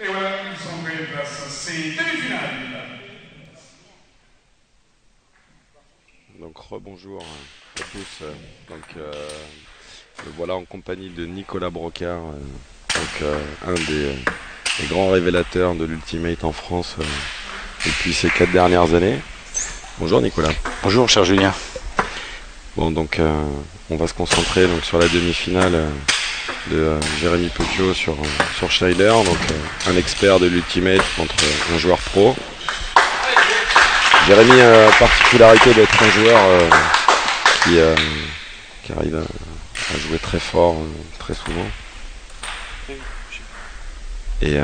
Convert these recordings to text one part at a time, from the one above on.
Et voilà, nous sommes prêts à ces demi-finales. Donc rebonjour à tous. Me voilà en compagnie de Nicolas Brocard, un des grands révélateurs de l'Ultimate en France depuis ces 4 dernières années. Bonjour Nicolas. Bonjour cher Julien. Bon donc on va se concentrer donc sur la demi-finale de Jérémy Petiot sur Schneider, donc un expert de l'Ultimate contre un joueur pro. Jérémy a la particularité d'être un joueur qui arrive à jouer très fort, très souvent. Et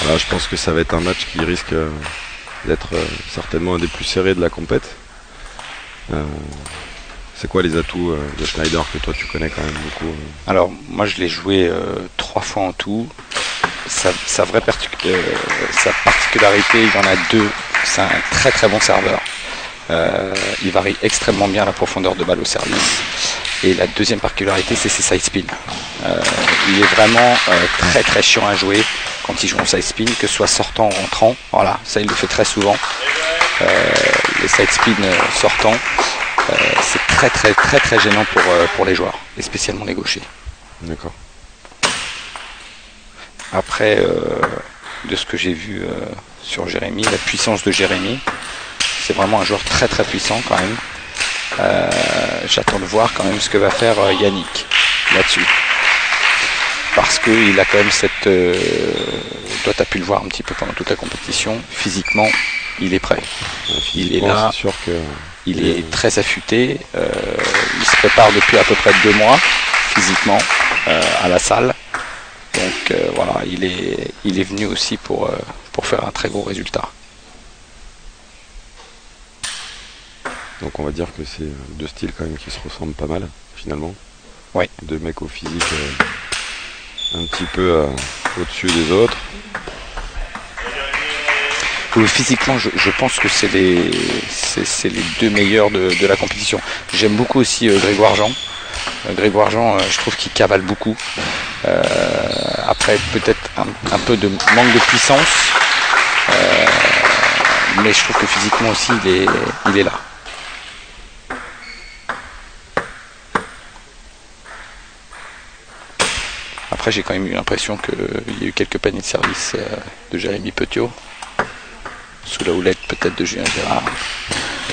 voilà, je pense que ça va être un match qui risque d'être certainement un des plus serrés de la compète. C'est quoi les atouts de Schneider que toi tu connais quand même beaucoup Alors moi je l'ai joué 3 fois en tout. Sa particularité, il y en a 2. C'est un très très bon serveur. Il varie extrêmement bien la profondeur de balle au service. Et la deuxième particularité, c'est ses side spins. Il est vraiment très très chiant à jouer quand il joue en side spin, que ce soit sortant ou rentrant. Voilà, ça il le fait très souvent. Les side spins sortants, c'est très très très très gênant pour les joueurs, et spécialement les gauchers. D'accord. Après, de ce que j'ai vu sur Jérémy, la puissance de Jérémy, c'est vraiment un joueur très très puissant quand même. J'attends de voir quand même ce que va faire Yannick là-dessus. Parce qu'il a quand même cette... toi tu as pu le voir un petit peu pendant toute la compétition, physiquement il est prêt. Il est là, c'est sûr que il est très affûté, il se prépare depuis à peu près 2 mois physiquement à la salle. Donc voilà, il est venu aussi pour faire un très gros résultat. Donc on va dire que c'est 2 styles quand même qui se ressemblent pas mal finalement. Oui. 2 mecs au physique un petit peu au-dessus des autres. Physiquement, je pense que c'est les 2 meilleurs de la compétition. J'aime beaucoup aussi Grégoire Jean. Grégoire Jean, je trouve qu'il cavale beaucoup. Après, peut-être un peu de manque de puissance. Mais je trouve que physiquement aussi, il est là. Après, j'ai quand même eu l'impression qu'il y a eu quelques paniers de service de Jérémy Petiot. Sous la houlette peut-être de Julien Gérard.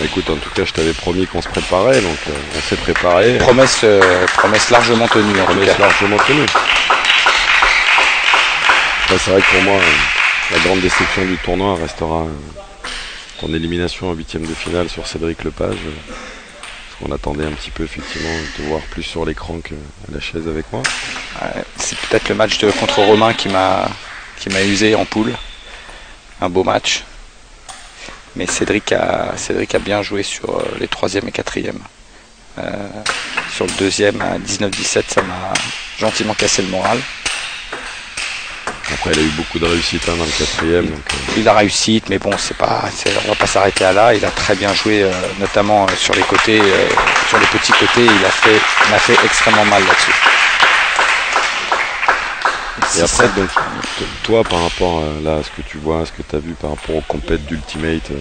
Écoute, en tout cas, je t'avais promis qu'on se préparait, donc on s'est préparé. Promesse largement tenue. Promesse largement tenue. C'est vrai que pour moi, la grande déception du tournoi restera ton élimination en 8e de finale sur Cédric Lepage. Parce qu'on attendait un petit peu effectivement de te voir plus sur l'écran qu'à la chaise avec moi. C'est peut-être le match contre Romain qui m'a usé en poule. Un beau match. Mais Cédric a bien joué sur les 3e et 4e. Sur le 2e à 19-17, ça m'a gentiment cassé le moral. Après, il a eu beaucoup de réussite dans le 4e. Il a réussi, mais bon, on va pas s'arrêter à là. Il a très bien joué, notamment sur les côtés, sur les petits côtés. Il a fait extrêmement mal là-dessus. Et après, donc, toi, par rapport là, à ce que tu vois, à ce que tu as vu par rapport aux compètes d'Ultimate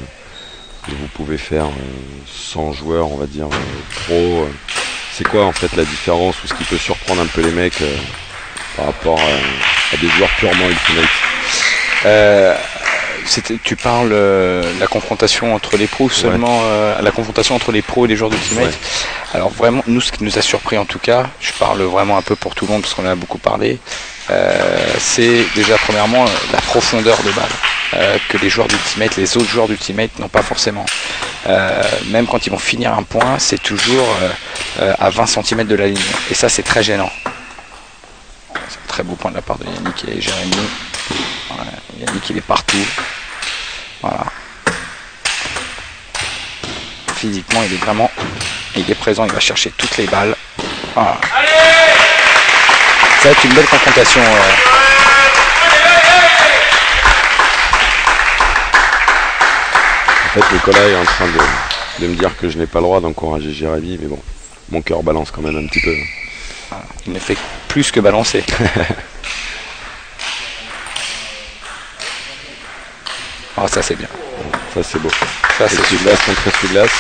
que vous pouvez faire sans joueurs, on va dire, pro, c'est quoi en fait la différence ou ce qui peut surprendre un peu les mecs par rapport à des joueurs purement Ultimate? Tu parles la confrontation entre les pros seulement, la confrontation entre les pros et les joueurs d'Ultimate. Ouais. Alors vraiment, nous, ce qui nous a surpris en tout cas, je parle vraiment un peu pour tout le monde parce qu'on en a beaucoup parlé, c'est déjà premièrement la profondeur de balle que les joueurs d'Ultimate, les autres joueurs d'Ultimate n'ont pas forcément. Même quand ils vont finir un point, c'est toujours à 20 cm de la ligne. Et ça, c'est très gênant. C'est un très beau point de la part de Yannick et Jérémy. Voilà, Yannick, il est partout. Voilà. Physiquement, il est présent, il va chercher toutes les balles. Voilà. Ça va être une belle confrontation. En fait, Nicolas est en train de me dire que je n'ai pas le droit d'encourager Jérémy, mais bon, mon cœur balance quand même un petit peu. Voilà. Il ne fait plus que balancer. Ah, ça c'est bien. Ça c'est beau. Ça c'est super. Essuie-glace contre essuie-glace.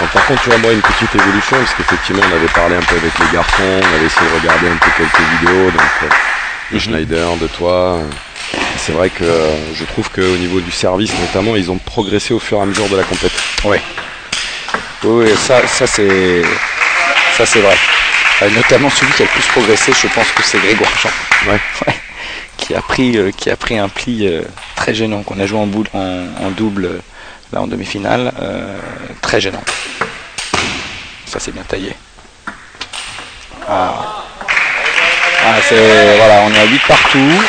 Bon, par contre, tu vois, moi, une petite évolution, parce qu'effectivement, on avait parlé un peu avec les garçons, on avait essayé de regarder un peu quelques vidéos, donc de Schneider, de toi. C'est vrai que je trouve qu'au niveau du service, notamment, ils ont progressé au fur et à mesure de la compétition. Ouais. Oui, ça c'est vrai. Notamment celui qui a le plus progressé, je pense que c'est Grégoire Jean. Ouais. Ouais. Qui a pris un pli très gênant, qu'on a joué en double là en demi-finale, très gênant. Ça c'est bien taillé. Voilà, on est à 8 partout.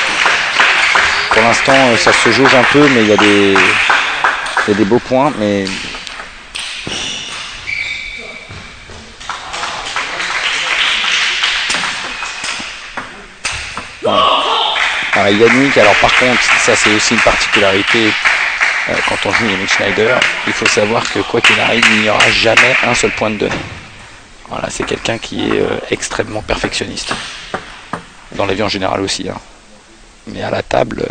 Pour l'instant, ça se jauge un peu, mais il y a des beaux points, mais voilà, Yannick, alors par contre, ça c'est aussi une particularité quand on joue Yannick Schneider, il faut savoir que quoi qu'il arrive, il n'y aura jamais un seul point de donné. Voilà, c'est quelqu'un qui est extrêmement perfectionniste. Dans la vie en général aussi, hein. Mais à la table...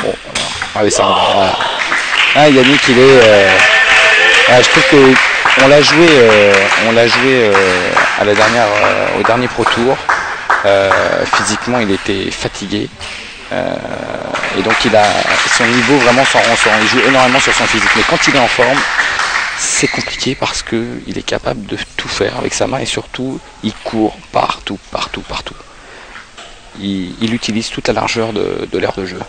Bon, alors... Ah oui, ça voilà. Ah, Yannick, il est... je trouve que on l'a joué à la dernière, au dernier Pro Tour. Physiquement, il était fatigué. Et donc, il a son niveau vraiment il joue énormément sur son physique. Mais quand il est en forme, c'est compliqué parce qu'il est capable de tout faire avec sa main et surtout, il court partout. Il utilise toute la largeur de l'aire de jeu.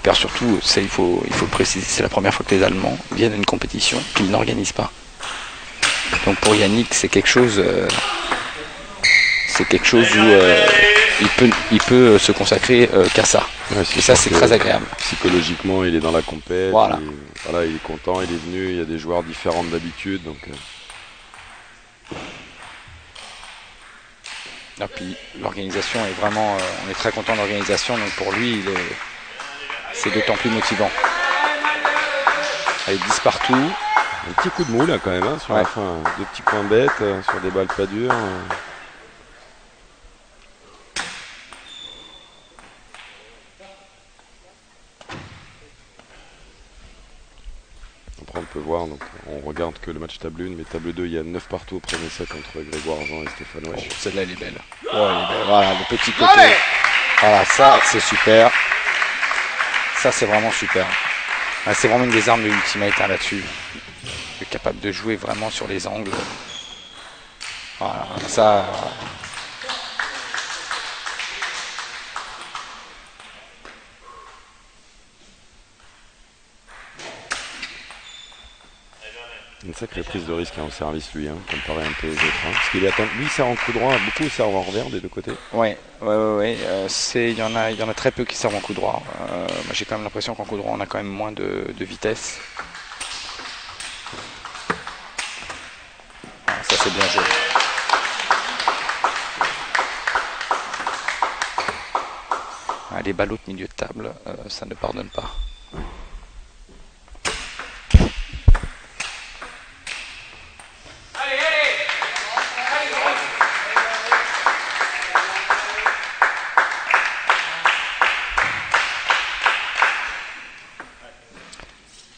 Et surtout, ça, il faut le préciser, c'est la première fois que les Allemands viennent à une compétition qu'ils n'organisent pas. Donc pour Yannick, c'est quelque chose où il peut se consacrer qu'à ça. Ouais, et ça, c'est très agréable. Psychologiquement, il est dans la compète. Voilà. Il est content, il est venu. Il y a des joueurs différents d'habitude, donc. Et puis l'organisation est vraiment, on est très content de l'organisation, donc pour lui, c'est d'autant plus motivant. Allez, 10 partout. Un petit coup de mou là quand même, hein, sur la fin. 2 petits points bêtes, sur des balles pas dures. Après on peut voir, donc on regarde que le match table 1, mais table 2 il y a 9 partout au premier set entre Grégoire Jean et Stéphane Wesch. Celle-là elle est belle. Ouais, elle est belle. Voilà, le petit côté. Voilà, ça c'est super. Ça c'est vraiment super. C'est vraiment une des armes de Ultimate hein, là-dessus. Il est capable de jouer vraiment sur les angles. Voilà, ça... Une sacrée prise de risque en service lui, hein, comparé un peu aux autres. Hein, parce qu'il attend. Lui il sert en coup droit, beaucoup servent en revers des deux côtés. Ouais. Il y en a très peu qui servent en coup droit. Moi j'ai quand même l'impression qu'en coup droit on a quand même moins de vitesse. Ça c'est bien joué. Les ballots de milieu de table, ça ne pardonne pas.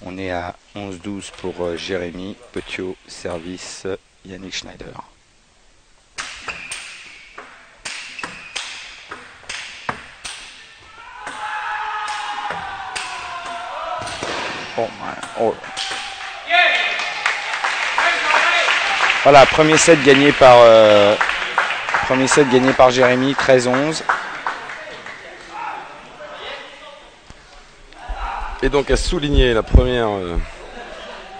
On est à 11-12 pour Jérémy Petiot, service Yannick Schneider. Voilà, premier set gagné par Jérémy, 13-11. Et donc à souligner la première,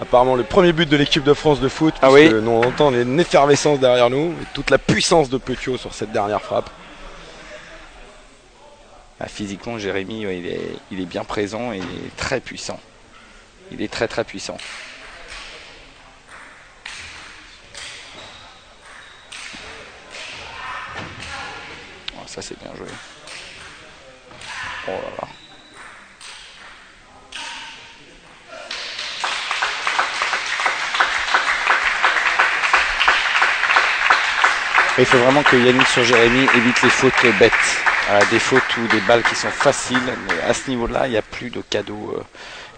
apparemment le premier but de l'équipe de France de foot. Ah oui. Nous on entend une effervescence derrière nous et toute la puissance de Petiot sur cette dernière frappe. Physiquement, Jérémy, il est bien présent et il est très puissant. Il est très très puissant. Oh, ça c'est bien joué. Oh là là. Il faut vraiment que Yannick sur Jérémy évite les fautes bêtes. Des fautes ou des balles qui sont faciles. Mais à ce niveau-là, il n'y a plus de cadeaux.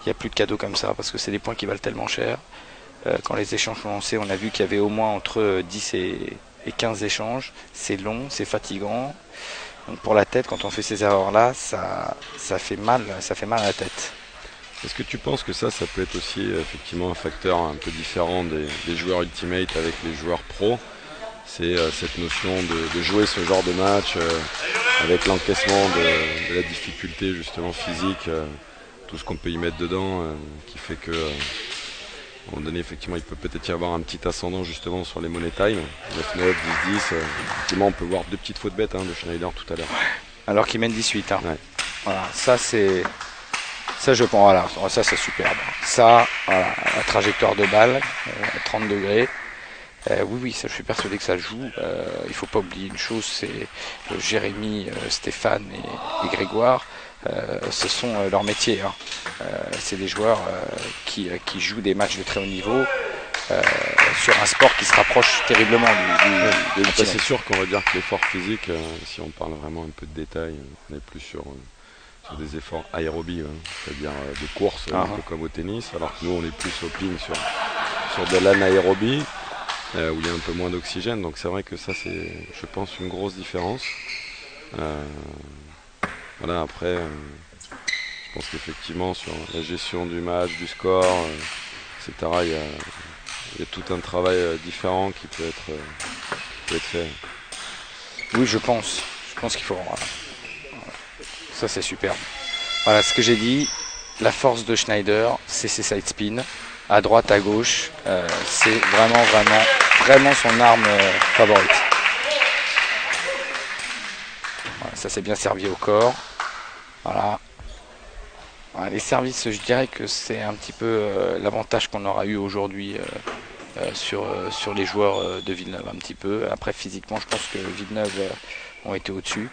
Il n'y a plus de cadeaux comme ça parce que c'est des points qui valent tellement cher. Quand les échanges sont lancés, on a vu qu'il y avait au moins entre 10 et 15 échanges. C'est long, c'est fatigant. Donc pour la tête, quand on fait ces erreurs-là, ça fait mal à la tête. Est-ce que tu penses que ça peut être aussi effectivement un facteur un peu différent des joueurs Ultimate avec les joueurs pro? C'est cette notion de jouer ce genre de match avec l'encaissement de la difficulté justement physique, tout ce qu'on peut y mettre dedans, qui fait que à un moment donné effectivement il peut peut-être y avoir un petit ascendant justement sur les money time. 9-9, 10-10, effectivement on peut voir deux petites fautes bêtes de Schneider tout à l'heure. Alors qu'il mène 18. Hein. Ouais. Voilà, ça c'est. Ça je pense, voilà, ça c'est superbe. Ça, voilà, la trajectoire de balle, 30 degrés. Oui, ça, je suis persuadé que ça joue. Il ne faut pas oublier une chose, c'est Jérémy, Stéphane et Grégoire, ce sont leur métier. Hein. C'est des joueurs qui jouent des matchs de très haut niveau sur un sport qui se rapproche terriblement de l'Ultimate. C'est sûr qu'on va dire que l'effort physique, si on parle vraiment un peu de détails, on est plus sur des efforts aérobies, c'est-à-dire des courses, un peu comme au tennis, alors que nous on est plus au ping sur de l'anaérobie. Où il y a un peu moins d'oxygène, donc c'est vrai que ça c'est, je pense, une grosse différence. Voilà, après, je pense qu'effectivement sur la gestion du match, du score, etc., il y a tout un travail différent qui peut être fait. Oui, je pense qu'il faut. Ça c'est super. Voilà ce que j'ai dit. La force de Schneider, c'est ses side spins. À droite, à gauche, c'est vraiment son arme favorite. Voilà, ça c'est bien servi au corps. Voilà. Voilà, les services, je dirais que c'est un petit peu l'avantage qu'on aura eu aujourd'hui sur les joueurs de Villeneuve un petit peu. Après physiquement, je pense que Villeneuve ont été au-dessus.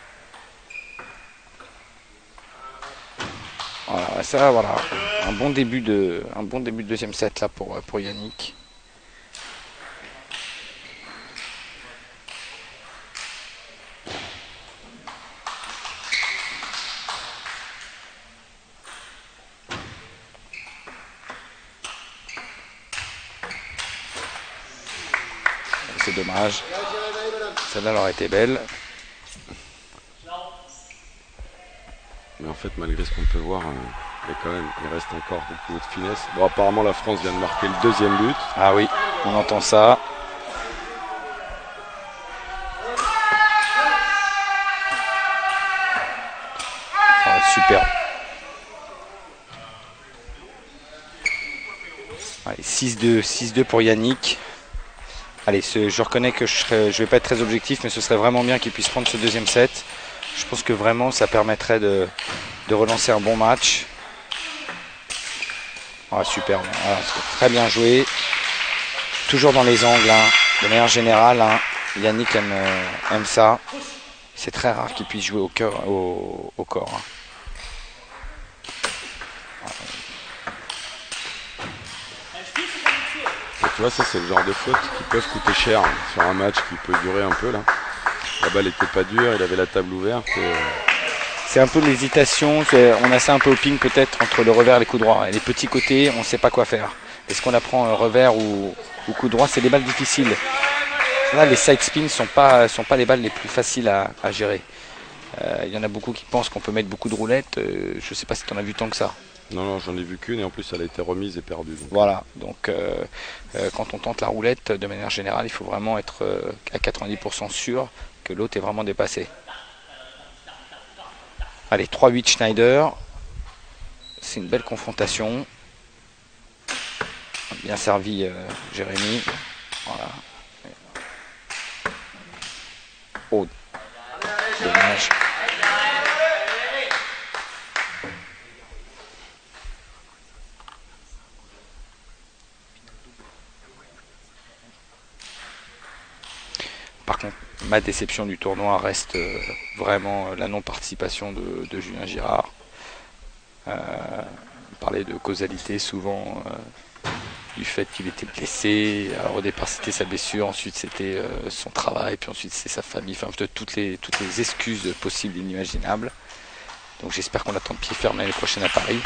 Voilà, ça, voilà, un bon début de deuxième set là pour Yannick. C'est dommage. Celle-là aurait été belle. Mais en fait, malgré ce qu'on peut voir, il reste encore beaucoup de finesse. Bon, apparemment, la France vient de marquer le deuxième but. Ah oui, on entend ça. Super. Allez, 6-2 pour Yannick. Allez, je reconnais que je vais pas être très objectif, mais ce serait vraiment bien qu'il puisse prendre ce deuxième set. Je pense que vraiment ça permettrait de relancer un bon match. Ah, super, voilà, très bien joué. Toujours dans les angles, hein. De manière générale, hein. Yannick aime ça. C'est très rare qu'il puisse jouer au corps. Hein. Et tu vois, ça c'est le genre de fautes qui peuvent coûter cher sur un match qui peut durer un peu là. La balle n'était pas dure, il avait la table ouverte. C'est un peu l'hésitation, on a ça un peu au ping peut-être entre le revers et les coups droits. Et les petits côtés, on ne sait pas quoi faire. Est-ce qu'on apprend revers ou coup droit? C'est des balles difficiles. Là, les side spins ne sont pas les balles les plus faciles à gérer. Il y en a beaucoup qui pensent qu'on peut mettre beaucoup de roulettes. Je ne sais pas si tu en as vu tant que ça. Non, j'en ai vu qu'une et en plus elle a été remise et perdue. Donc. Voilà, donc quand on tente la roulette, de manière générale, il faut vraiment être à 90% sûr que l'autre est vraiment dépassé. Allez, 3-8 Schneider. C'est une belle confrontation. Bien servi Jérémy. Voilà. Oh, dommage. Par contre, ma déception du tournoi reste vraiment la non-participation de Julien Girard. Parler de causalité souvent, du fait qu'il était blessé. Alors, au départ, c'était sa blessure, ensuite c'était son travail, puis ensuite c'est sa famille, enfin toutes les excuses possibles et inimaginables. Donc j'espère qu'on l'attend de pied ferme l'année prochaine à Paris.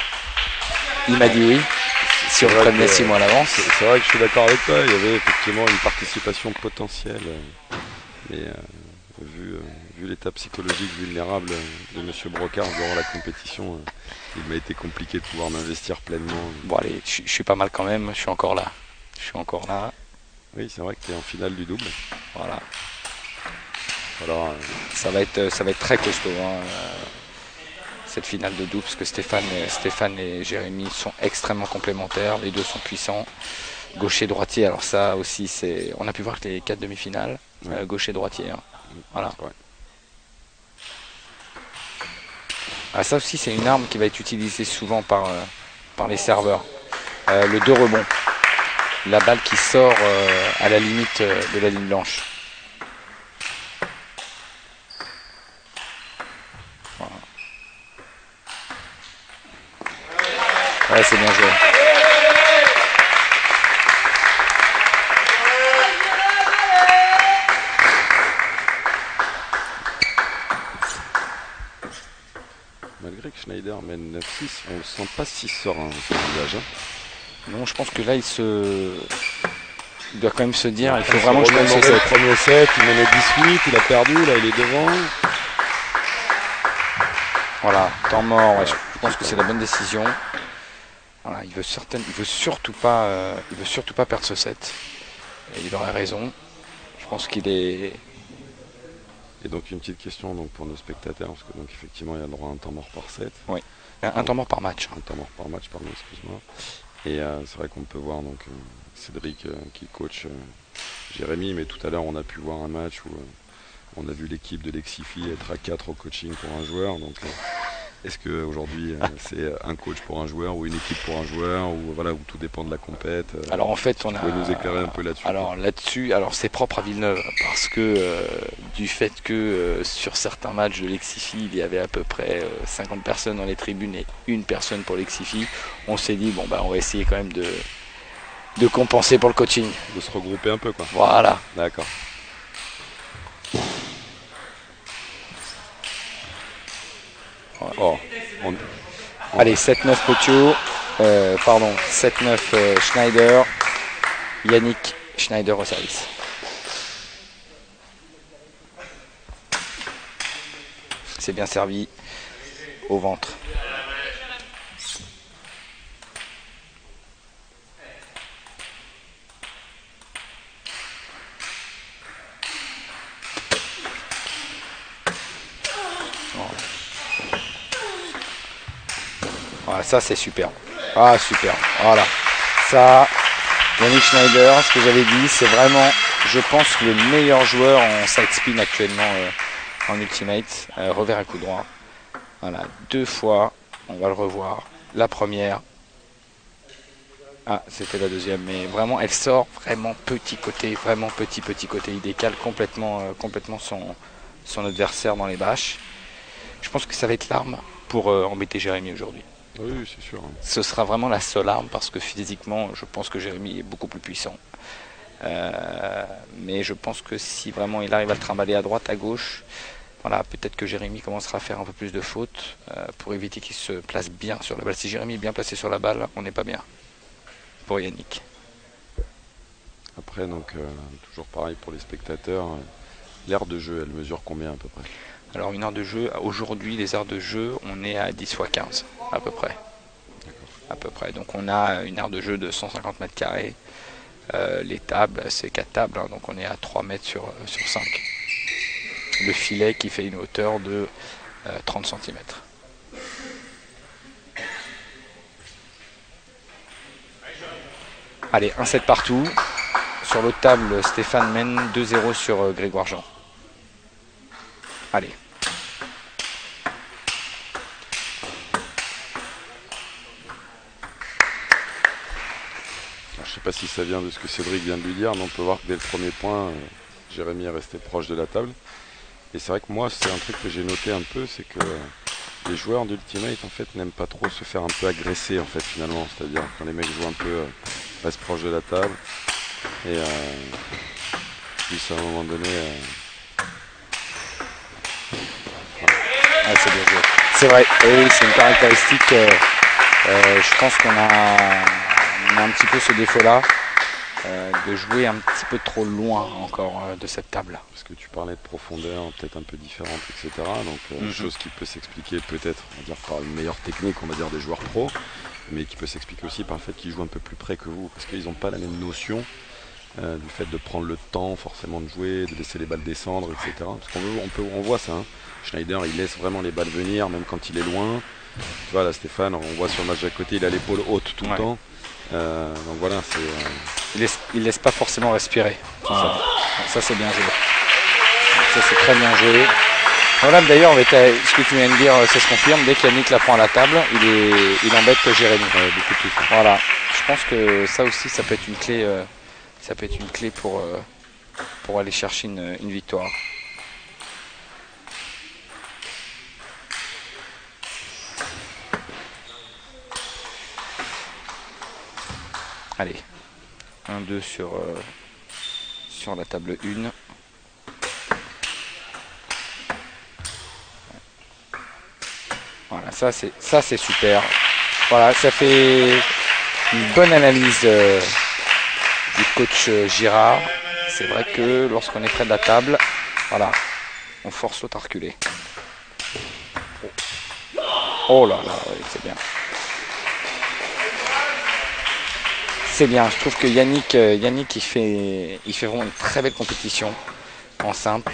Il m'a dit oui, si on prévenait 6 mois à l'avance. C'est vrai que je suis d'accord avec toi, il y avait effectivement une participation potentielle, mais vu l'état psychologique vulnérable de M. Brocard durant la compétition, il m'a été compliqué de pouvoir m'investir pleinement. Bon allez, je suis pas mal quand même, je suis encore là. Oui, c'est vrai que tu es en finale du double. Voilà. Alors, ça va être très costaud, hein, cette finale de double, parce que Stéphane et Jérémy sont extrêmement complémentaires, les deux sont puissants. Gaucher, droitier, alors ça aussi, on a pu voir que les 4 demi-finales, ouais. Gaucher, droitier. Hein. Voilà. Ouais. Ah, ça aussi, c'est une arme qui va être utilisée souvent par les serveurs. Le 2 rebonds. La balle qui sort à la limite de la ligne blanche. Voilà. Ouais, c'est bien joué. Malgré que Schneider mène 9-6, on ne sent pas si serein ce visage. Hein. Non, je pense que là, il doit quand même se dire, il faut vraiment que je gagne ce set. Le premier set, il menait 18, il a perdu, là il est devant. Voilà, temps mort, ouais, je pense que c'est la bonne décision. Voilà, il veut surtout pas perdre ce set. Et il aurait raison. Je pense qu'il est... Et donc une petite question donc, pour nos spectateurs, parce que donc effectivement il y a le droit à un temps mort par set. Oui, un temps mort par match. Un temps mort par match, pardon, excuse-moi. Et c'est vrai qu'on peut voir donc Cédric qui coach Jérémy, mais tout à l'heure on a pu voir un match où on a vu l'équipe de Lexifi être à 4 au coaching pour un joueur. Donc est-ce qu'aujourd'hui c'est un coach pour un joueur ou une équipe pour un joueur, ou voilà, où tout dépend de la compète Alors en fait on a... Tu peux nous éclairer un peu là-dessus? Alors c'est propre à Villeneuve, parce que du fait que sur certains matchs de Lexifi il y avait à peu près 50 personnes dans les tribunes et une personne pour Lexifi, on s'est dit bon bah on va essayer quand même de compenser pour le coaching. De se regrouper un peu quoi. Voilà. D'accord. Oh. Allez, 7-9 Potio, 7-9 Schneider, Yannick Schneider au service. C'est bien servi au ventre. Voilà, ça c'est super. Ah super. Voilà. Ça, Yannick Schneider, ce que j'avais dit, c'est vraiment, je pense, le meilleur joueur en side spin actuellement en Ultimate. Revers à coup droit. Voilà, 2 fois. On va le revoir. La première. Ah, c'était la deuxième, mais vraiment, elle sort vraiment petit côté, vraiment petit côté. Il décale complètement son adversaire dans les bâches. Je pense que ça va être l'arme pour embêter Jérémy aujourd'hui. Oui, c'est sûr. Ce sera vraiment la seule arme, parce que physiquement, je pense que Jérémy est beaucoup plus puissant. Mais je pense que si vraiment il arrive à le trimballer à droite, à gauche, voilà, peut-être que Jérémy commencera à faire un peu plus de fautes pour éviter qu'il se place bien sur la balle. Si Jérémy est bien placé sur la balle, on n'est pas bien. Pour Yannick. Après, donc, toujours pareil pour les spectateurs, l'aire de jeu, elle mesure combien à peu près? Alors une heure de jeu, aujourd'hui les heures de jeu, on est à 10 x 15 à peu près. À peu près. Donc on a une aire de jeu de 150 mètres carrés. Les tables, c'est 4 tables, hein, donc on est à 3 mètres sur 5. Le filet qui fait une hauteur de 30 cm. Allez, 1-7 partout. Sur l'autre table, Stéphane mène 2-0 sur Grégoire Jean. Allez. Alors, je ne sais pas si ça vient de ce que Cédric vient de lui dire, mais on peut voir que dès le premier point, Jérémy est resté proche de la table. Et c'est vrai que moi, c'est un truc que j'ai noté un peu, c'est que les joueurs d'Ultimate en fait n'aiment pas trop se faire un peu agresser en fait finalement. C'est-à-dire quand les mecs jouent un peu reste proche de la table. Et puis à un moment donné... Ah, c'est bien joué. C'est vrai, et c'est une caractéristique. Je pense qu'on a un petit peu ce défaut-là, de jouer un petit peu trop loin encore de cette table. Parce que tu parlais de profondeur, peut-être un peu différente, etc. Donc, chose qui peut s'expliquer peut-être, on va dire, par une meilleure technique, on va dire, des joueurs pros, mais qui peut s'expliquer aussi par le fait qu'ils jouent un peu plus près que vous, parce qu'ils n'ont pas la même notion du fait de prendre le temps forcément de jouer, de laisser les balles descendre, etc. Parce on voit ça, hein. Schneider, il laisse vraiment les balles venir, même quand il est loin. Tu vois, là, Stéphane, on voit sur le match d'à côté, il a l'épaule haute tout le temps. Donc voilà, c'est... Il laisse pas forcément respirer. Ça c'est bien joué. Ça c'est très bien joué. Voilà, d'ailleurs, ce que tu viens de dire, ça se confirme. Dès qu'Yannick la prend à la table, il embête Jérémy. Beaucoup plus. Voilà. Je pense que ça aussi, ça peut être une clé. Ça peut être une clé pour aller chercher une victoire. Allez, 1-2 sur la table 1. Voilà, ça c'est super. Voilà, ça fait une bonne analyse du coach Girard. C'est vrai que lorsqu'on est près de la table, voilà, on force l'autre à reculer. Oh là là, oui, c'est bien. C'est bien, je trouve que Yannick il fait vraiment une très belle compétition en simple.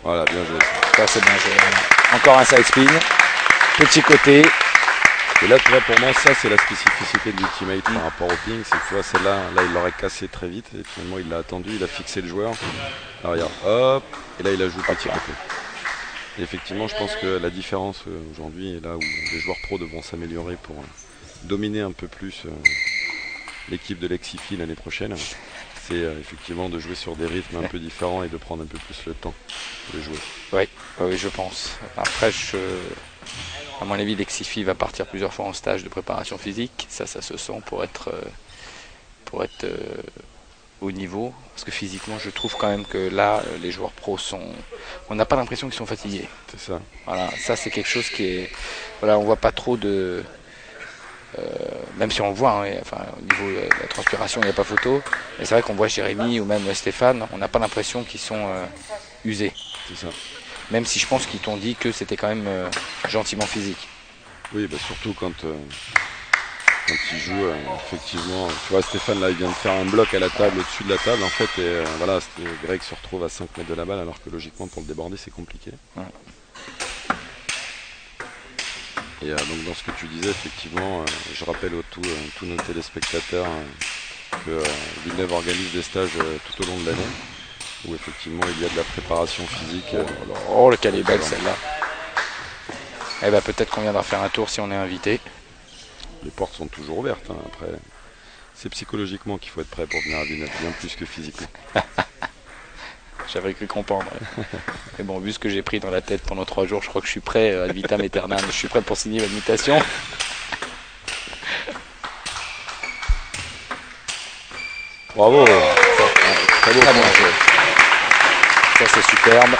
Voilà, bien joué. Ça c'est bien joué. Voilà. Encore un side spin, petit côté. Et là, tu vois, pour moi, ça c'est la spécificité de l'ultimate par rapport au ping, c'est que tu vois, celle-là, là il l'aurait cassé très vite et finalement il l'a attendu, il a fixé le joueur. Alors regarde, hop, et là il a joué petit côté. Et effectivement, je pense que la différence aujourd'hui est là où les joueurs pros devront s'améliorer pour dominer un peu plus l'équipe de l'Exifi l'année prochaine. C'est effectivement de jouer sur des rythmes un peu différents et de prendre un peu plus le temps de jouer. Oui, je pense. Après, à mon avis, l'Exifi va partir plusieurs fois en stage de préparation physique. Ça se sent pour être au niveau. Parce que physiquement, je trouve quand même que là, les joueurs pros on n'a pas l'impression qu'ils sont fatigués. C'est ça. Voilà, ça c'est quelque chose qui est... Voilà, on voit pas trop de... même si on le voit, hein, enfin, au niveau de la transpiration, il n'y a pas photo. Mais c'est vrai qu'on voit Jérémy ou même Stéphane, on n'a pas l'impression qu'ils sont usés. C'est ça. Même si je pense qu'ils t'ont dit que c'était quand même gentiment physique. Oui, bah surtout quand il joue, effectivement. Tu vois, Stéphane, là, il vient de faire un bloc à la table, au-dessus de la table, en fait. Et voilà, Greg se retrouve à 5 mètres de la balle, alors que logiquement, pour le déborder, c'est compliqué. Ouais. Et donc dans ce que tu disais, effectivement, je rappelle tous nos téléspectateurs que Villeneuve organise des stages tout au long de l'année, où effectivement il y a de la préparation physique. Oh, qu'elle est belle celle-là. Eh ben peut-être qu'on viendra faire un tour si on est invité. Les portes sont toujours ouvertes, hein. Après, c'est psychologiquement qu'il faut être prêt pour venir à Villeneuve, bien plus que physiquement. J'avais cru comprendre. Mais bon, vu ce que j'ai pris dans la tête pendant 3 jours, je crois que je suis prêt ad vitam aeternam. Je suis prêt pour signer ma mutation. Bravo. Très beau. Très bien joué. Ça c'est superbe.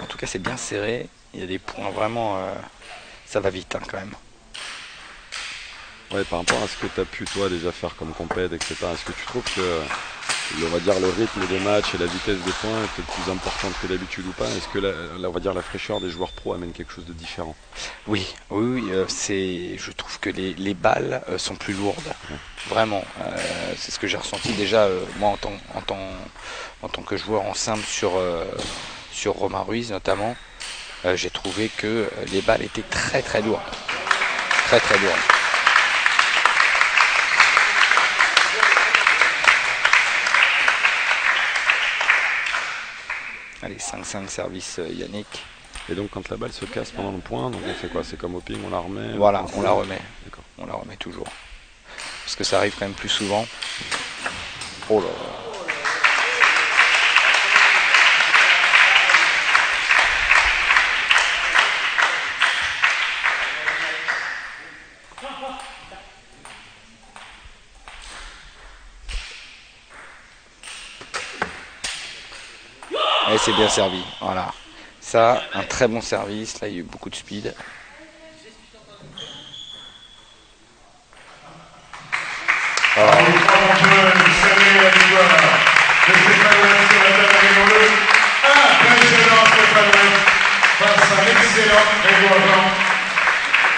En tout cas, c'est bien serré. Il y a des points vraiment... ça va vite hein, quand même. Ouais, par rapport à ce que tu as pu toi déjà faire comme compète, etc. Est-ce que tu trouves que on va dire le rythme des matchs et la vitesse des points est peut-être plus importante que d'habitude ou pas? Est-ce que on va dire la fraîcheur des joueurs pros amène quelque chose de différent? Oui, je trouve que les balles sont plus lourdes. Ouais. Vraiment. C'est ce que j'ai ressenti déjà moi en tant que joueur en simple sur Romain Ruiz notamment. J'ai trouvé que les balles étaient très très lourdes. Très très lourdes. Allez, 5-5 service Yannick. Et donc quand la balle se casse pendant le point, donc on fait quoi? C'est comme au ping, on la remet? Voilà, on la remet. D'accord. On la remet toujours. parce que ça arrive quand même plus souvent. Oh là là. Et c'est bien servi, voilà. Ça, un très bon service. Là, il y a eu beaucoup de speed. Alors, les 3 jeunes, vous savez, la victoire de Stéphane sur la table numéro 2. Impressionnant Stéphane face à l'excellent Grégoire Jean.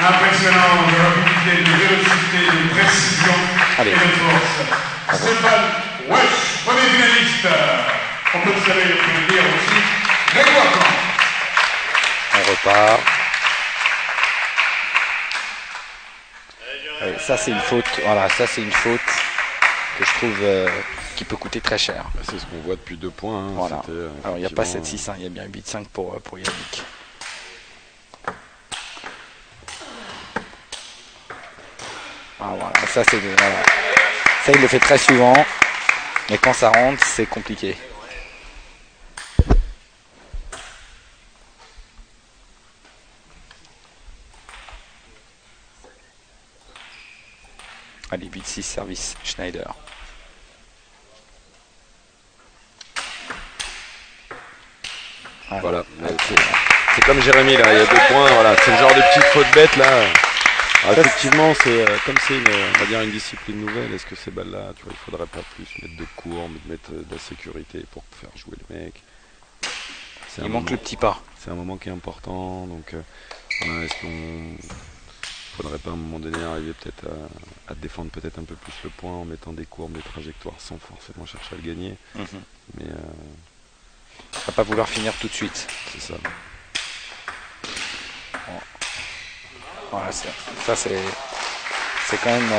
Impressionnant de rapidité, de vélocité, de précision et de force. Stéphane Wesh, premier finaliste. On peut le saluer, on peut le dire aussi, Grégoire Jean. On repart. Ça c'est une faute, voilà, ça c'est une faute que je trouve qui peut coûter très cher. C'est ce qu'on voit depuis 2 points. Hein. Voilà. Alors il n'y a pas 7-6, hein, il y a bien 8-5 pour Yannick. Ah, voilà, ça c'est voilà. Ça il le fait très souvent, mais quand ça rentre c'est compliqué. Allez, 8-6 service Schneider. Voilà, c'est comme Jérémy là, il y a 2 points, voilà, c'est le genre de petite faute bête là. Alors, effectivement, c'est comme c'est on va dire une discipline nouvelle, est-ce que ces balles là, tu vois, il faudrait pas plus mettre de courbes, mettre de la sécurité pour faire jouer le mec. Il manque le petit pas. C'est un moment qui est important, donc voilà, est-ce qu'on faudrait pas à un moment donné arriver peut-être à défendre peut-être un peu plus le point en mettant des courbes, des trajectoires sans forcément chercher à le gagner. Mais on va pas vouloir finir tout de suite. C'est ça. Voilà, ça c'est quand même.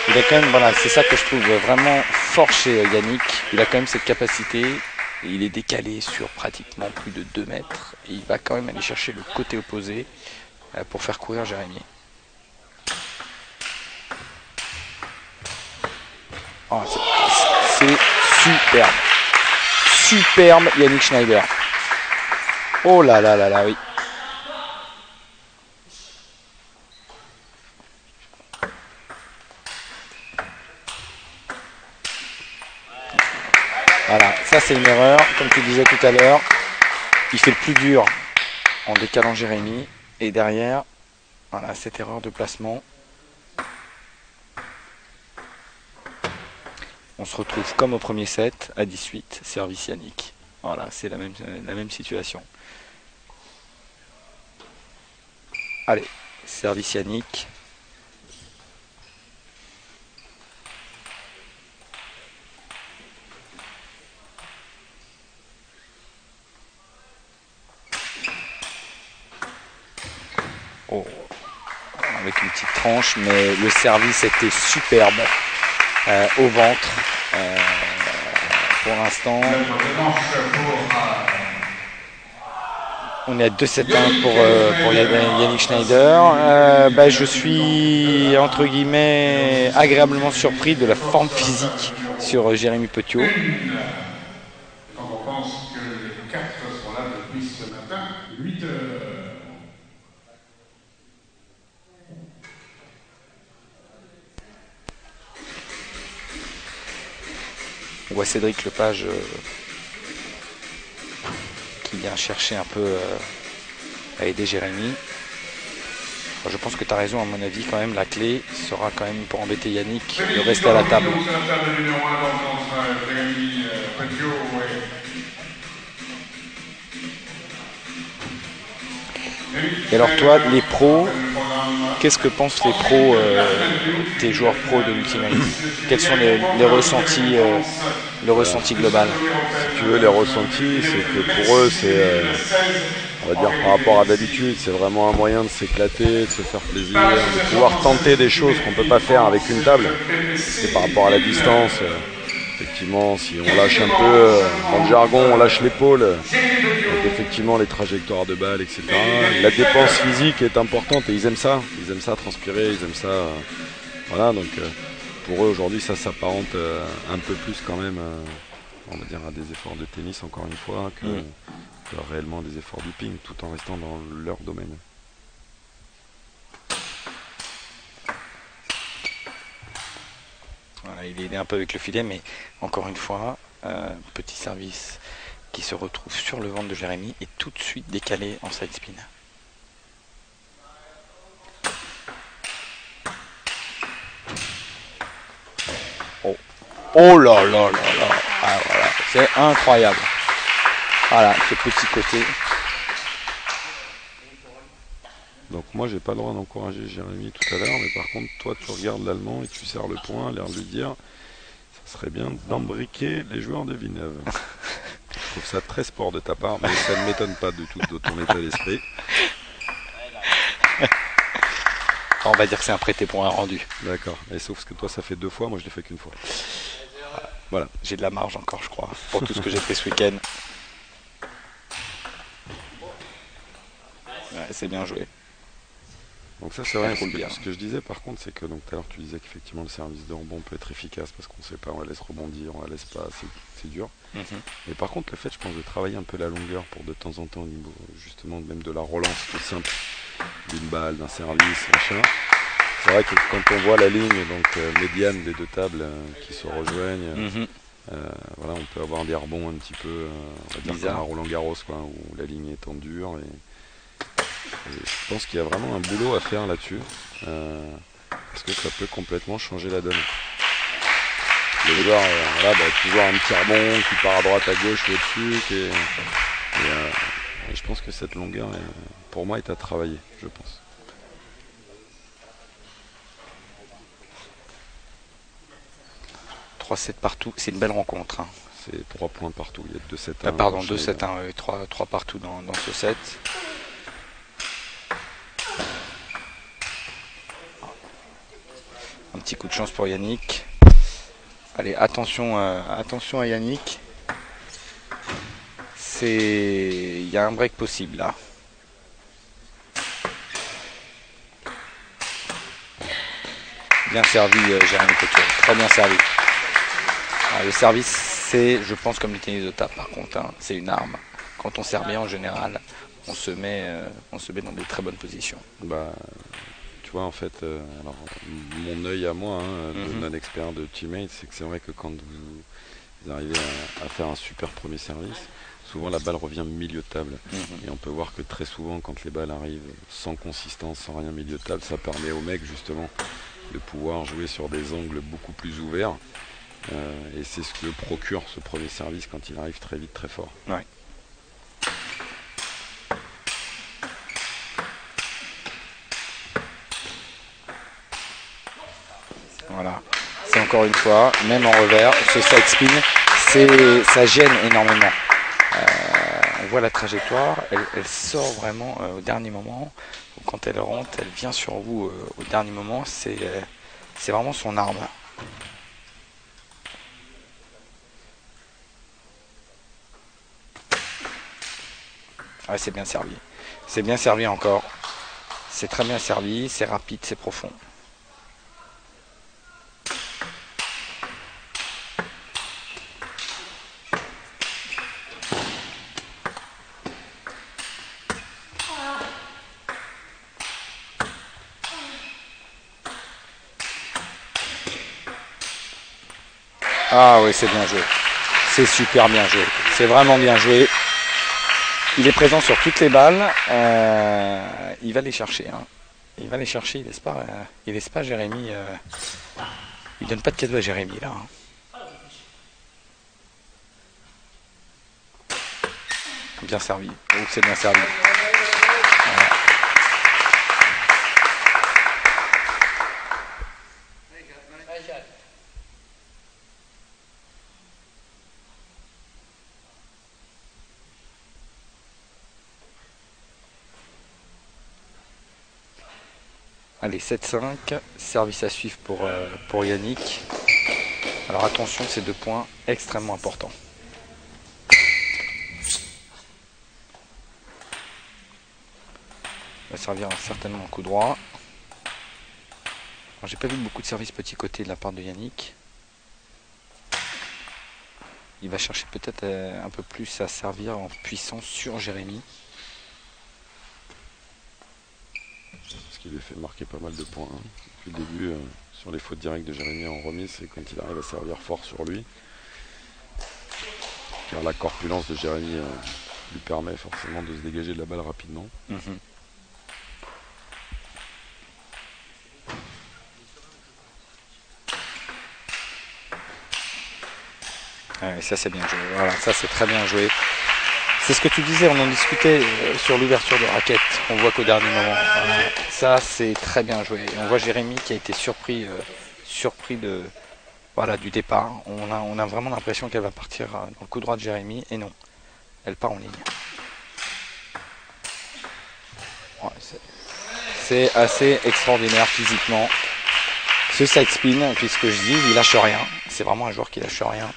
Il a quand même, voilà, c'est ça que je trouve vraiment fort chez Yannick. Il a quand même cette capacité. Il est décalé sur pratiquement plus de 2 mètres. Et il va quand même aller chercher le côté opposé pour faire courir Jérémy. Oh, c'est superbe. Superbe Yannick Schneider. Oh là là là là, oui. Voilà, ça c'est une erreur, comme tu disais tout à l'heure. Il fait le plus dur en décalant Jérémy. Et derrière, voilà, cette erreur de placement. On se retrouve comme au premier set, à 18, service Yannick. Voilà, c'est la même situation. Allez, service Yannick. Oh, avec une petite tranche, mais le service était superbe au ventre pour l'instant. On est à 2-7-1 pour Yannick Schneider. Je suis entre guillemets agréablement surpris de la forme physique sur Jérémy Petiot. Quand on pense que les 4 sont là depuis ce matin, 8 heures. On voit Cédric Lepage qui vient chercher un peu à aider Jérémy. Je pense que tu as raison, à mon avis, quand même, la clé sera quand même pour embêter Yannick de rester à la table. Et alors toi, les pros, qu'est-ce que pensent les pros, tes joueurs pros de l'Ultimate? Quels sont les ressentis, le ressenti global? Si tu veux, les ressentis, c'est que pour eux, c'est, on va dire par rapport à d'habitude, c'est vraiment un moyen de s'éclater, de se faire plaisir, de pouvoir tenter des choses qu'on ne peut pas faire avec une table. C'est par rapport à la distance. Effectivement, si on lâche un peu, dans le jargon, on lâche l'épaule, on effectivement les trajectoires de balles, etc. La dépense physique est importante et ils aiment ça transpirer, ils aiment ça. Voilà, donc pour eux aujourd'hui ça s'apparente un peu plus quand même, on va dire, à des efforts de tennis encore une fois que réellement des efforts du ping, tout en restant dans leur domaine. Voilà, il est un peu avec le filet, mais encore une fois, petit service qui se retrouve sur le ventre de Jérémy et tout de suite décalé en side spin. Oh là là là là. Ah, voilà. C'est incroyable. Voilà, ce petit côté. Donc moi j'ai pas le droit d'encourager Jérémy tout à l'heure, mais par contre toi tu regardes l'allemand et tu serres le poing, l'air de lui dire ça serait bien d'embriquer les joueurs de Villeneuve. Je trouve ça très sport de ta part, mais ça ne m'étonne pas du tout de ton état d'esprit. On va dire que c'est un prêté pour un rendu. D'accord, et sauf que toi ça fait 2 fois, moi je l'ai fait qu'une fois. Voilà. J'ai de la marge encore, je crois, pour tout ce que j'ai fait ce week-end. Ouais, c'est bien joué. Donc ça c'est vrai, ce que je disais par contre, c'est que tout à l'heure tu disais qu'effectivement le service de rebond peut être efficace parce qu'on ne sait pas, on la laisse rebondir, on la laisse pas, c'est dur. Mais par contre le fait, je pense, de travailler un peu la longueur pour de temps en temps au niveau justement même de la relance tout simple d'une balle, d'un service, machin. C'est vrai que quand on voit la ligne donc médiane des deux tables qui se rejoignent, voilà, on peut avoir des rebonds un petit peu, on va dire comme à Roland Garros, quoi, où la ligne est en dur. Et je pense qu'il y a vraiment un boulot à faire là-dessus, parce que ça peut complètement changer la donne. Le joueur, voilà, toujours un petit rebond qui part à droite, à gauche, au-dessus, et je pense que cette longueur, pour moi, est à travailler, je pense. « 3-7 partout, c'est une belle rencontre. Hein. C'est 3 points partout, il y a 2-7-1. Pardon, 2-7-1, 3 partout dans ce set. Un petit coup de chance pour Yannick. Allez, attention à Yannick. Il y a un break possible là. Bien servi, Jérémy Couture. Très bien servi. Alors, le service, c'est, je pense, comme le tennis de table par contre, hein, c'est une arme. Quand on sert bien en général, on se met dans des très bonnes positions. Tu vois, en fait, alors, mon œil à moi, de non-expert de teammate, c'est que c'est vrai que quand vous arrivez à faire un super premier service, souvent la balle revient milieu de table. Et on peut voir que très souvent, quand les balles arrivent sans consistance, sans rien milieu de table, ça permet aux mecs justement de pouvoir jouer sur des angles beaucoup plus ouverts. Et c'est ce que procure ce premier service quand il arrive très vite, très fort. Ouais. Voilà. C'est encore une fois, même en revers, ce side spin, ça gêne énormément. On voit la trajectoire, elle sort vraiment au dernier moment. Quand elle rentre, elle vient sur vous au dernier moment. C'est vraiment son arme. Ouais, c'est bien servi. C'est bien servi encore. C'est très bien servi, c'est rapide, c'est profond. Ah oui, c'est bien joué. C'est super bien joué. C'est vraiment bien joué. Il est présent sur toutes les balles. Il va les chercher. Hein. Il va les chercher. Il laisse pas Jérémy. Il donne pas de cadeau à Jérémy là. Hein. Bien servi. Oh, c'est bien servi. Voilà. Allez, 7-5, service à suivre pour Yannick. Alors attention, ces 2 points extrêmement importants. va servir certainement un coup droit. J'ai pas vu beaucoup de services petit côté de la part de Yannick. Il va chercher peut-être un peu plus à servir en puissance sur Jérémy. Ce qui lui fait marquer pas mal de points hein. Depuis le début sur les fautes directes de Jérémy en remise, c'est quand il arrive à servir fort sur lui. Car la corpulence de Jérémy lui permet forcément de se dégager de la balle rapidement. Et ça c'est bien joué, voilà, ça c'est très bien joué. C'est ce que tu disais, on en discutait sur l'ouverture de raquette, on voit qu'au dernier moment. Voilà. Ça c'est très bien joué. Et on voit Jérémy qui a été surpris de, voilà, du départ. On a vraiment l'impression qu'elle va partir dans le coup droit de Jérémy, et non, elle part en ligne. Ouais, c'est assez extraordinaire physiquement. Ce side spin, puisque je dis, il lâche rien. C'est vraiment un joueur qui lâche rien.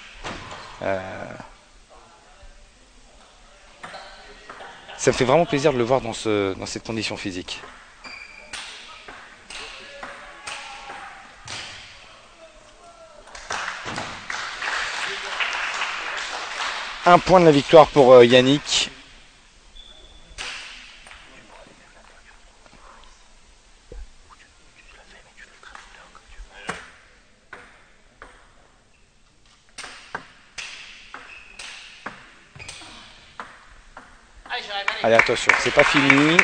Ça me fait vraiment plaisir de le voir dans cette condition physique. Un point de la victoire pour Yannick. Allez, attention, c'est pas fini.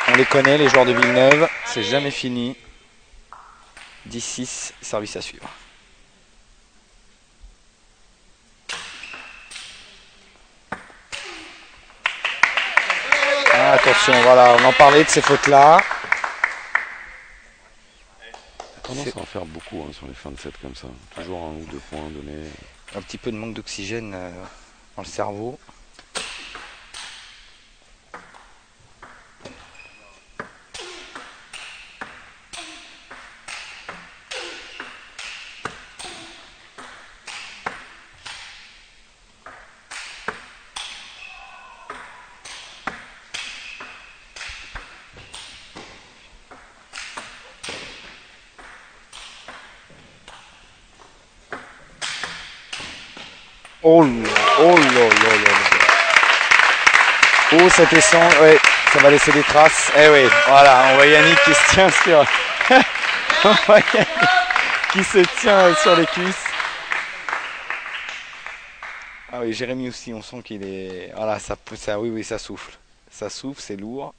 On les connaît, les joueurs de Villeneuve. C'est jamais fini. 10-6, service à suivre. Ah, attention, voilà, on en parlait de ces fautes-là. Tendance à en faire beaucoup hein, sur les fins de set comme ça. Toujours un ou deux points donnés. Un petit peu de manque d'oxygène dans le cerveau. Oh là. Oh, cet essence, ouais, ça va laisser des traces. Eh oui, voilà, on voit Yannick qui se tient sur... on voit Yannick qui se tient sur les cuisses. Ah oui, Jérémy aussi, on sent qu'il est... Voilà, ça, oui, ça souffle. Ça souffle, c'est lourd.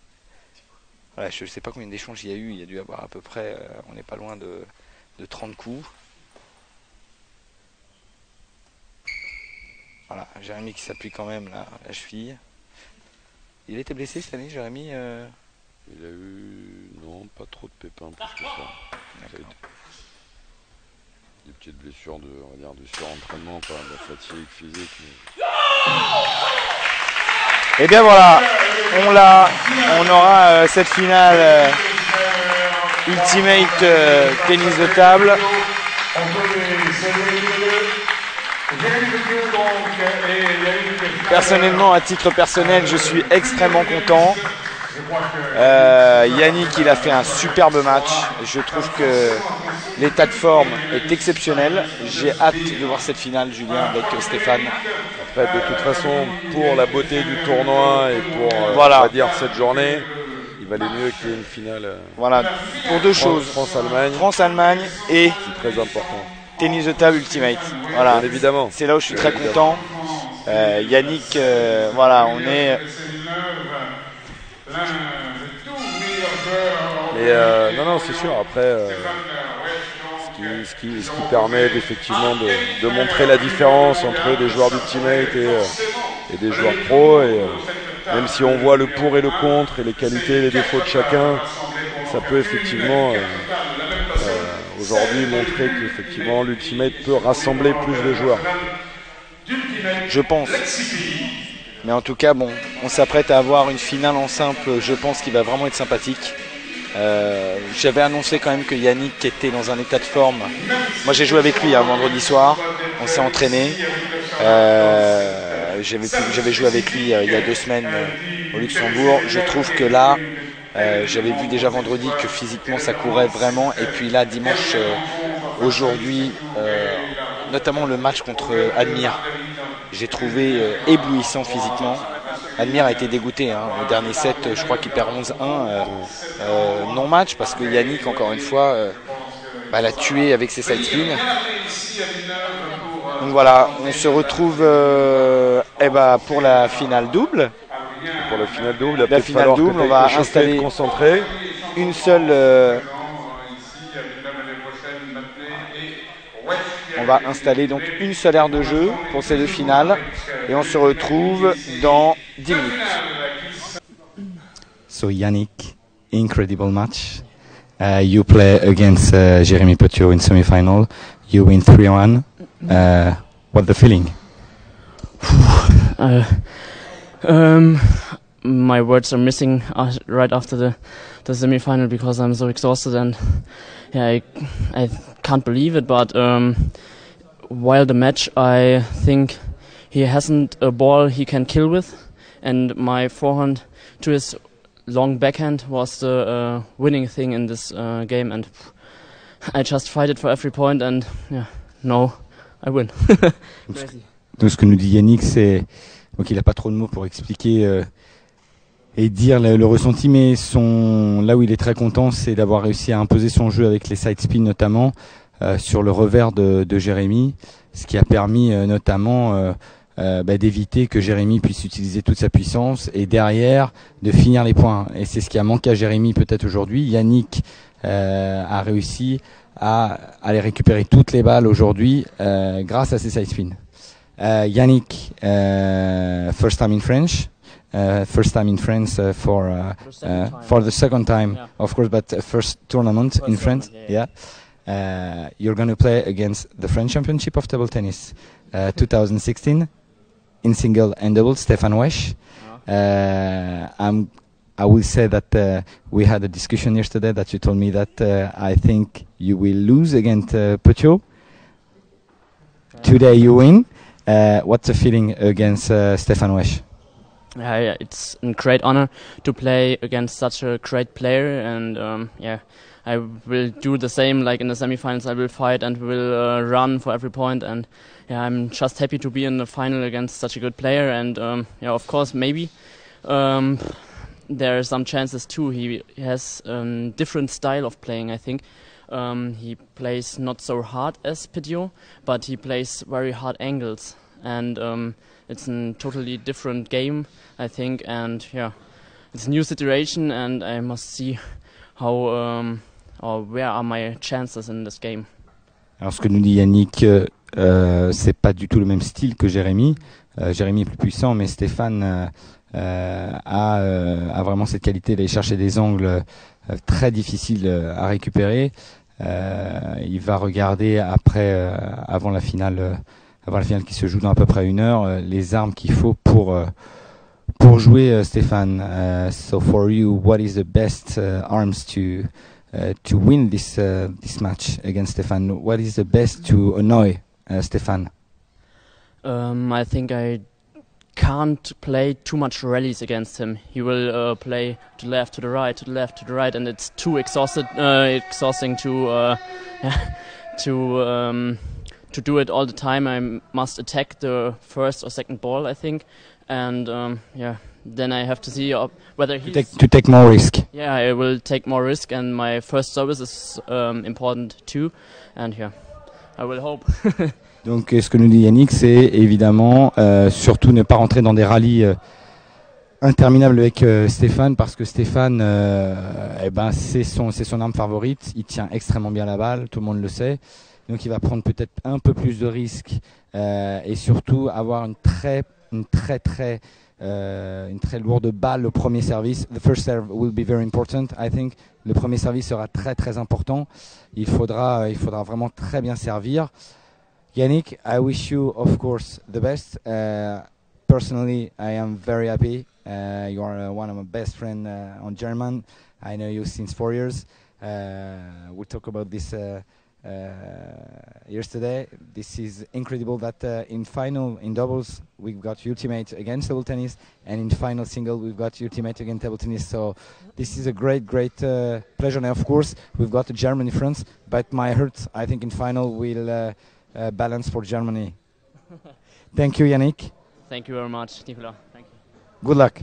Voilà, je ne sais pas combien d'échanges il y a eu. Il y a dû y avoir à peu près, on n'est pas loin de 30 coups. Voilà, Jérémy qui s'appuie quand même là, à la cheville. Il était blessé cette année, Jérémy Il a eu, non, pas trop de pépins plus que ça. Des petites blessures de, on va dire, de surentraînement, quoi, de la fatigue physique. Mais... Et bien voilà, on aura cette finale Ultimate tennis de table. Personnellement, à titre personnel, je suis extrêmement content. Yannick, il a fait un superbe match. Je trouve que l'état de forme est exceptionnel. J'ai hâte de voir cette finale, Julien, avec Stéphane. Après, de toute façon, pour la beauté du tournoi et pour voilà. On va dire cette journée, il valait mieux qu'il y ait une finale. Voilà, pour deux choses. France-Allemagne. France-Allemagne et c'est très important. Tennis de table Ultimate. Voilà. Bien évidemment. C'est là où je suis très content. Yannick, voilà, on est. Et non, c'est sûr. Après, ce qui permet effectivement de montrer la différence entre des joueurs d'Ultimate et des joueurs pro. Et même si on voit le pour et le contre et les qualités et les défauts de chacun, ça peut effectivement aujourd'hui montrer qu'effectivement l'Ultimate peut rassembler plus de joueurs. Je pense. Mais en tout cas, bon, on s'apprête à avoir une finale en simple, je pense, qui va vraiment être sympathique. J'avais annoncé quand même que Yannick était dans un état de forme. Moi j'ai joué avec lui vendredi soir, on s'est entraîné. j'avais joué avec lui il y a 2 semaines au Luxembourg. Je trouve que là, j'avais vu déjà vendredi que physiquement ça courait vraiment. Et puis là, dimanche, aujourd'hui, notamment le match contre Admire, j'ai trouvé éblouissant physiquement. Admire a été dégoûté, hein. Le dernier set, je crois qu'il perd 11-1, non-match, parce que Yannick, encore une fois, l'a tué avec ses side spins. Donc voilà, on se retrouve pour la finale double. Pour la finale double, la finale double, on va installer concentré. Une seule. On va installer donc une seule aire de jeu pour ces 2 finales et on se retrouve dans 10 minutes. So Yannick, incredible match. You play against Jérémy Petiot in semi-final. You win 3-1. What the feeling? My words are missing right after the semi-final because I'm so exhausted and yeah, I can't believe it. But while the match, I think he hasn't a ball he can kill with, and my forehand to his long backhand was the winning thing in this game, and I just fight it for every point, and yeah, no, I win. Donc ce que nous dit Yannick, c'est qu'il n'a pas trop de mots pour expliquer et dire le ressenti, mais là où il est très content, c'est d'avoir réussi à imposer son jeu avec les side spins notamment sur le revers de Jérémy, ce qui a permis notamment d'éviter que Jérémy puisse utiliser toute sa puissance et derrière de finir les points. Et c'est ce qui a manqué à Jérémy peut-être aujourd'hui. Yannick a réussi à aller récupérer toutes les balles aujourd'hui grâce à ses side spins. Yannick, first time in French. First time in France for the second time, yeah. Of course, but first tournament in France. Yeah. You're going to play against the French Championship of Table Tennis 2016 in single and double, Stéphane Wesch. I will say that we had a discussion yesterday that you told me that I think you will lose against Petiot. Today you win. What's the feeling against Stéphane Wesch? Yeah, it's a great honor to play against such a great player, and yeah, I will do the same. Like in the semifinals, I will fight and will run for every point, and yeah, I'm just happy to be in the final against such a good player. And yeah, of course, maybe there are some chances too. He has different style of playing, I think. He plays not so hard as Petiot, but he plays very hard angles, and it's a totally different game, I think. And yeah, it's a new situation, and I must see how or where are my chances in this game. Alors ce que nous dit Yannick, c'est pas du tout le même style que Jérémy. Jérémy est plus puissant, mais Stéphane a vraiment cette qualité d'aller chercher des angles très difficiles à récupérer. Il va regarder après, avant la finale qui se joue dans à peu près 1 heure, les armes qu'il faut pour jouer Stéphane. So for you, what is the best arms to win this match against Stéphane? What is the best to annoy Stéphane? I think I can't play too much rallies against him. He will play to the left, to the right, to the left, to the right, and it's too exhausting to do it all the time. I must attack the first or second ball, I think, and yeah, then I have to see whether he to take more risk. Yeah, I will take more risk, and my first service is important too, and yeah, I will hope. Donc ce que nous dit Yannick, c'est évidemment surtout ne pas rentrer dans des rallyes interminables avec Stéphane, parce que Stéphane, c'est son arme favorite. Il tient extrêmement bien la balle, tout le monde le sait. Donc il va prendre peut-être un peu plus de risques et surtout avoir une très lourde balle au premier service. The first serve will be very important, I think. Le premier service sera très important. Il faudra vraiment très bien servir. Yannick, I wish you, of course, the best. Personally, I am very happy. You are one of my best friends on German. I know you since 4 years. We'll talk about this yesterday. This is incredible that in final, in doubles, we've got ultimate against table tennis, and in final single, we've got ultimate against table tennis. So this is a great pleasure. Now, of course, we've got Germany, France, but my heart, I think, in final will balance for Germany. Thank you, Yannick. Thank you very much, Nicolas. Thank you. Good luck.